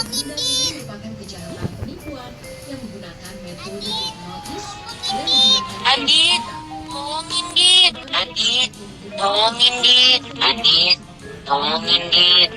Dendam ini merupakan kejahatan penipuan yang menggunakan metode hipnotis dan menggunakan Adit, tolongin Dit, Adit, tolongin Dit, Adit, tolongin Dit.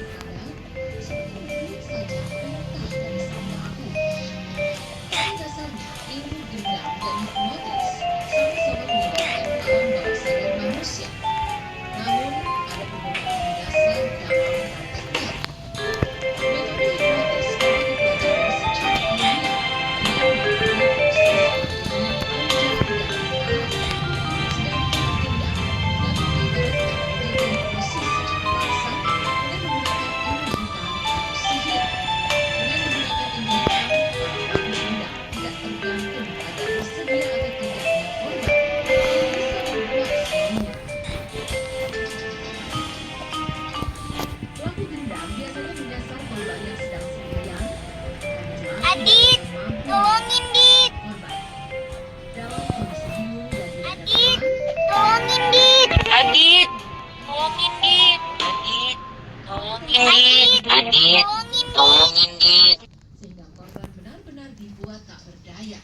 Adit, tolongin Dit, Adit, tolongin Dit, Adit, tolongin Dit, Adit, tolongin Dit, Adit, tolongin Dit. Sehingga korban benar-benar dibuat tak berdaya.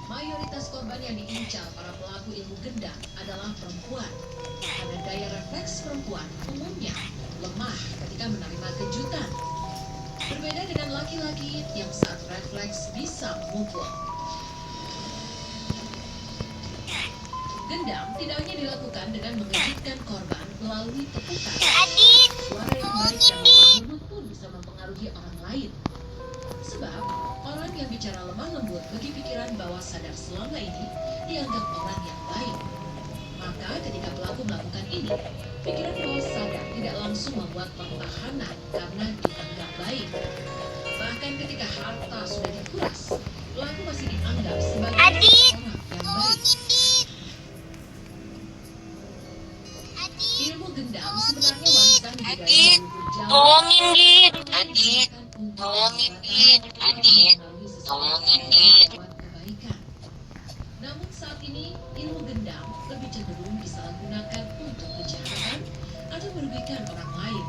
Mayoritas korban yang diincar para pelaku ilmu gendam adalah perempuan. Karena daya refleks perempuan umumnya lemah ketika menerima kejutan. Berbeda dengan laki-laki yang saat refleks bisa memukul. Gendam tidak hanya dilakukan dengan mengejutkan korban melalui tepukan. Adit, Suara yang baik dan lemah lembut pun bisa mempengaruhi orang lain. Sebab, orang yang bicara lemah lembut bagi pikiran bawah sadar selama ini dianggap orang yang baik. Maka ketika pelaku melakukan ini, pikiran bawah sadar tidak langsung membuat pertahanan karena dianggap baik. Bahkan ketika harta sudah dikuras, pelaku masih dianggap sebagai Adit, orang yang baik. tolongin Dit, Adit, Ilmu gendam sebenarnya warisan budaya Adit, leluhur Jawa. tolongin Dit, Adit, tolongin Dit, Adit, tolongin Dit. Kebaikan. Namun saat ini ilmu gendam lebih cenderung disalahgunakan untuk kejahatan atau merugikan orang lain.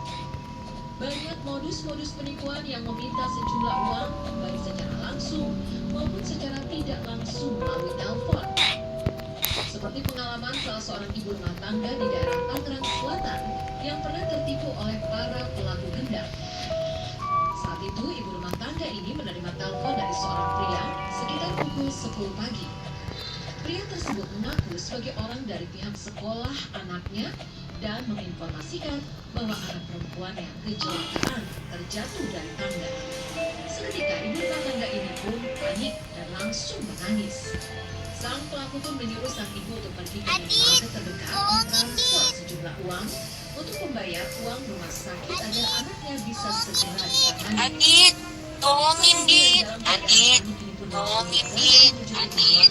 Banyak modus-modus penipuan yang meminta sejumlah uang baik secara langsung maupun secara tidak langsung melalui telepon. Seperti pengalaman salah seorang ibu rumah tangga di daerah Tangerang Selatan yang pernah tertipu oleh para pelaku gendam. Saat itu ibu rumah tangga ini menerima telepon dari seorang pria sekitar pukul 10 pagi. Pria tersebut mengaku sebagai orang dari pihak sekolah anaknya dan menginformasikan bahwa anak perempuannya kecelakaan terjatuh dari tangga. Seketika ibu rumah tangga ini pun panik dan langsung menangis. Sang pelaku pun menyuruh sang ibu untuk pergi ke minimarket terdekat mentransfer sejumlah uang untuk membayar uang rumah sakit agar anaknya bisa segera ditangani. Adit, tolongin Dit, Adit, tolongin Dit, Adit,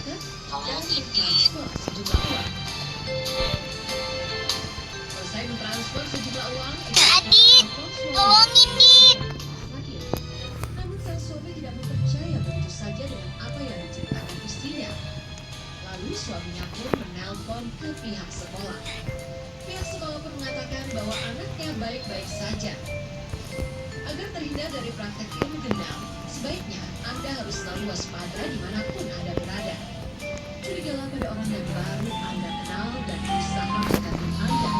tolongin Dit. Sejumlah uang. Selesai mentransfer sejumlah uang, Adit, tolongin Dit. sakit. Namun sang suami tidak mempercaya begitu saja dengan apa yang diceritakan istrinya. Lalu suaminya pun menelpon ke pihak sekolah. Pihak sekolah pun mengatakan bahwa anaknya baik-baik saja. Agar terhindar dari praktek ilmu gendam, sebaiknya Anda harus selalu waspada dimanapun Anda berada. Curigalah pada orang yang baru Anda kenal dan berusaha mendekati Anda.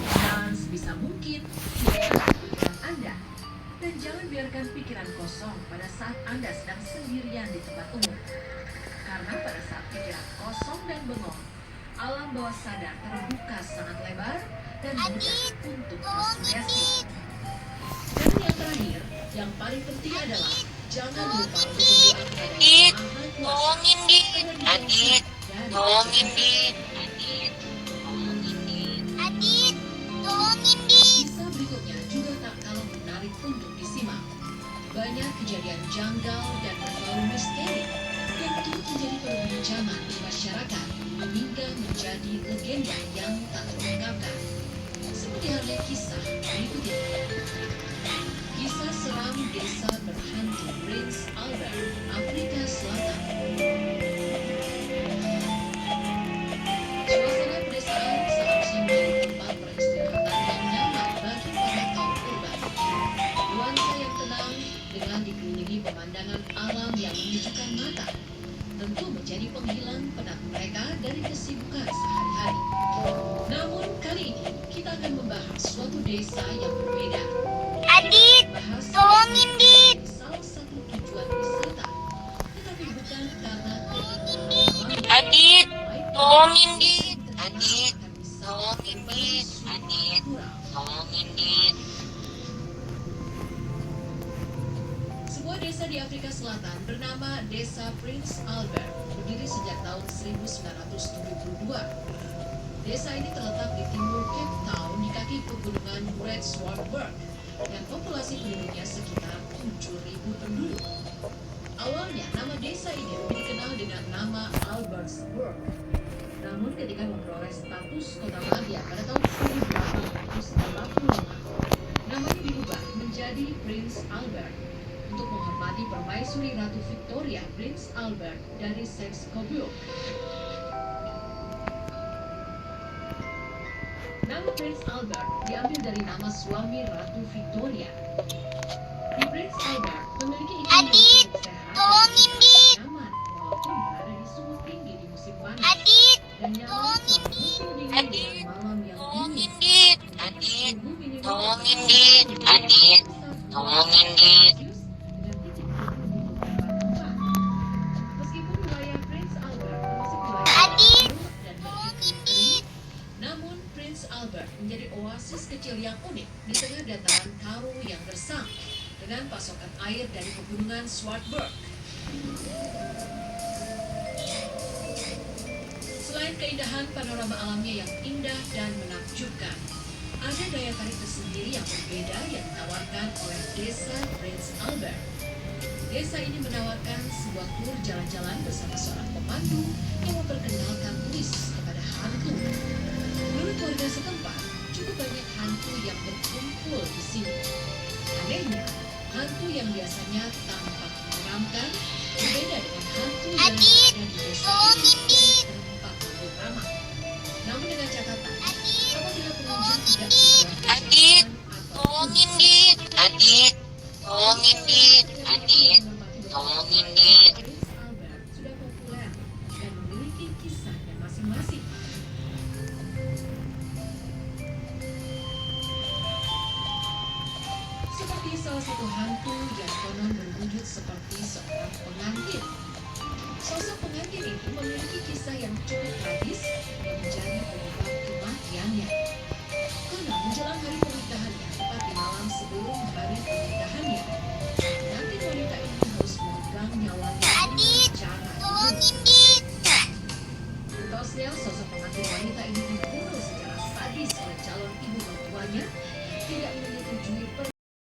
Dan sebisa mungkin, hindari pikiran Anda. Dan jangan biarkan pikiran kosong pada saat Anda sedang sendirian di tempat umum. Karena pada saat pikiran kosong dan bengong, alam bawah sadar terbuka sangat lebar dan mudah untuk tersugesti. Dan yang terakhir, yang paling penting adalah jangan lupa untuk berdoa kepada Adit, Yang Maha Kuasa. tolongin Dit, Adit, tolongin Dit, Adit, tolongin Dit. Adit, tolongin Dit. Kisah berikutnya juga tak kalah menarik untuk disimak. Banyak kejadian janggal dan berbau misteri yang turut menjadi perbincangan di masyarakat hingga menjadi legenda yang tak terungkapkan. Seperti halnya kisah berikut ini. Kisah seram desa berhantu Prince Albert, Afrika Selatan. Suasana pedesaan seharusnya menjadi tempat peristirahatan yang nyaman bagi para kaum urban. Nuansa yang tenang dengan dikelilingi pemandangan alam yang menyejukkan mata, tentu menjadi penghilang penat mereka dari kesibukan sehari-hari. Namun kali ini kita akan membahas suatu desa yang berbeda. Adit, Bahas tolongin, Dit. salah satu tujuan wisata, tetapi bukan karena Adit, tolongin, Dit. Adit, tolongin, Dit. Adit, tolongin, Dit. Sebuah desa di Afrika Selatan bernama Desa Prince Albert berdiri sejak tahun 1972. Desa ini terletak di timur Cape Town di kaki pegunungan Great Swartberg dan populasi penduduknya sekitar 7.000 penduduk. Awalnya nama desa ini lebih dikenal dengan nama Albertsburg. Namun ketika memperoleh status kota madya pada tahun 1845, namanya diubah menjadi Prince Albert untuk menghormati permaisuri Ratu Victoria Prince Albert dari Saxe-Coburg. Nama Prince Albert diambil dari nama suami Ratu Victoria. Di Prince Albert memiliki iklim yang Adit, cukup sehat tolongin, dan Dit. nyaman walaupun berada di suhu tinggi di musim panas Adit, dan nyaman tolongin, selama musim dingin Adit, dengan malam yang tolongin, dingin. Dit. Adit, tolongin, Dit. Adit, tolongin, Dit. Meskipun wilayah Prince Albert termasuk wilayah Adit, dan tolongin, beriklim Dit. namun Prince Albert menjadi oasis kecil yang unik di tengah dataran Karoo yang gersang dengan pasokan air dari pegunungan Swartberg. Selain keindahan panorama alamnya yang indah dan menakjubkan, ada daya tarik tersendiri yang berbeda yang ditawarkan oleh Desa Prince Albert. Desa ini menawarkan sebuah tur jalan-jalan bersama seorang pemandu yang memperkenalkan turis kepada hantu. Menurut warga setempat, cukup banyak hantu yang berkumpul di sini. Anehnya, hantu yang biasanya tampak menyeramkan berbeda dengan hantu yang Adit, ada di desa tolongin, ini Dit. yang tampak lebih ramah. Namun dengan catatan, Adit, apabila pengunjung tolongin, tidak Dit. membuat Adit, atau tolongin, Dit. Adit, tolongin, Dit. Adit, tolongin, Dit. Prince Albert sudah populer dan memiliki kisahnya masing-masing. Seperti salah satu hantu yang konon berwujud seperti seorang pengantin. Sosok pengantin ini memiliki kisah yang cukup tragis yang menjadi penyebab kematiannya. Konon menjelang hari pernikahannya, tepat di malam sebelum hari pernikahannya, pengantin wanita ini harus memegang nyawanya Adit, dengan cara tolongin, Dit. Entosnya, sosok pengantin wanita ini dibunuh secara sadis oleh calon ibu mertuanya, tidak menyetujui